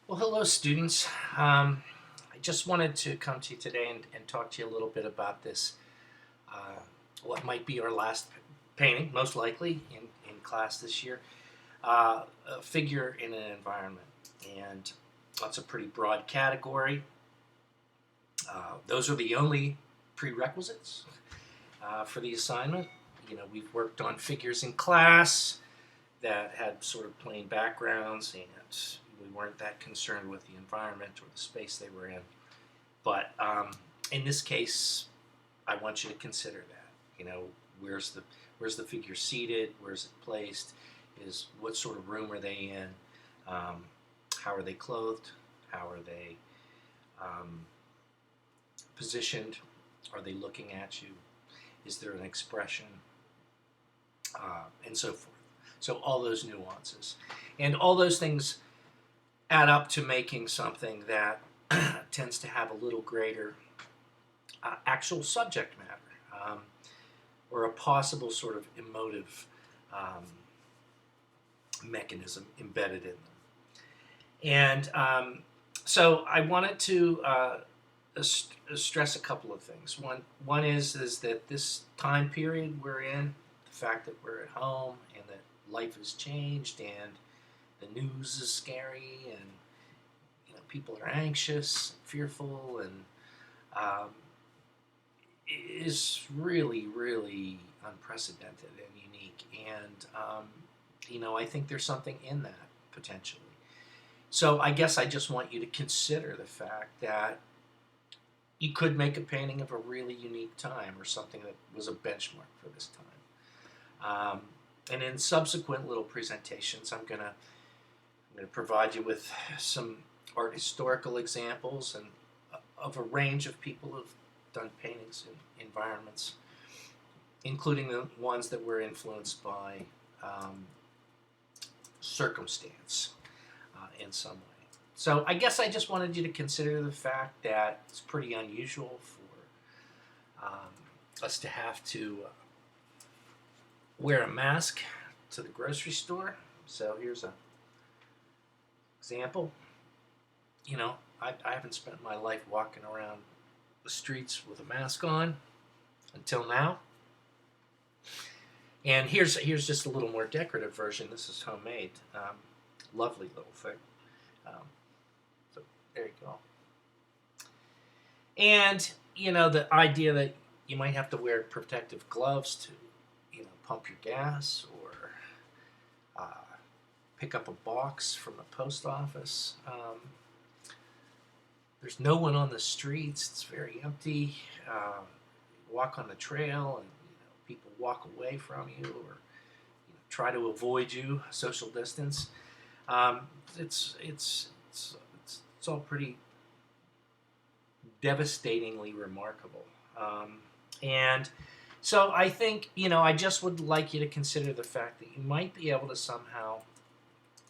Well, hello, students. I just wanted to come to you today and talk to you a little bit about this, uh, what might be our last painting, most likely, in class this year, a figure in an environment. And that's a pretty broad category. Those are the only prerequisites for the assignment. We've worked on figures in class that had sort of plain backgrounds, and we weren't that concerned with the environment or the space they were in. But in this case, I want you to consider that. Where's the figure seated? Where's it placed? Is what sort of room are they in? How are they clothed? How are they um, positioned? Are they looking at you? Is there an expression? And so forth. So all those nuances. And all those things add up to making something that tends to have a little greater actual subject matter, or a possible sort of emotive um, mechanism embedded in them. And so I wanted to stress a couple of things. One is that this time period we're in, the fact that we're at home and that life has changed and the news is scary and people are anxious, fearful, and um, is really, really unprecedented and unique. And I think there's something in that potentially. So I guess I just want you to consider the fact that you could make a painting of a really unique time or something that was a benchmark for this time. And in subsequent little presentations, I'm going to provide you with some art historical examples and of a range of people who've done paintings in environments, including the ones that were influenced by circumstance in some way. So I guess I just wanted you to consider the fact that it's pretty unusual for us to have to wear a mask to the grocery store. So here's an example. I haven't spent my life walking around the streets with a mask on until now. And here's just a little more decorative version. This is homemade. Lovely little thing. So there you go. And, the idea that you might have to wear protective gloves to, pump your gas or pick up a box from the post office. There's no one on the streets. It's very empty. Walk on the trail, and people walk away from you, or try to avoid you. Social distance. It's all pretty devastatingly remarkable. And so I think I just would like you to consider the fact that you might be able to somehow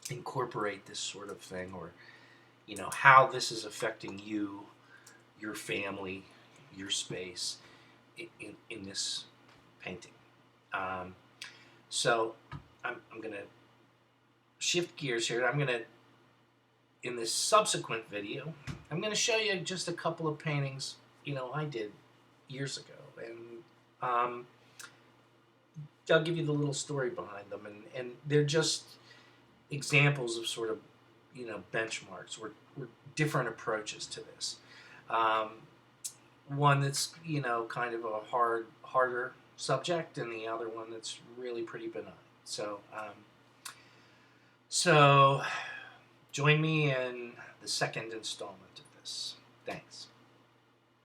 incorporate this sort of thing, or how this is affecting you, your family, your space in this painting. So I'm going to shift gears here. In this subsequent video, I'm going to show you just a couple of paintings I did years ago, and I'll give you the little story behind them, and they're just examples of sort of benchmarks or different approaches to this. One that's kind of a harder subject, and the other one that's really pretty benign. So join me in the second installment of this. Thanks.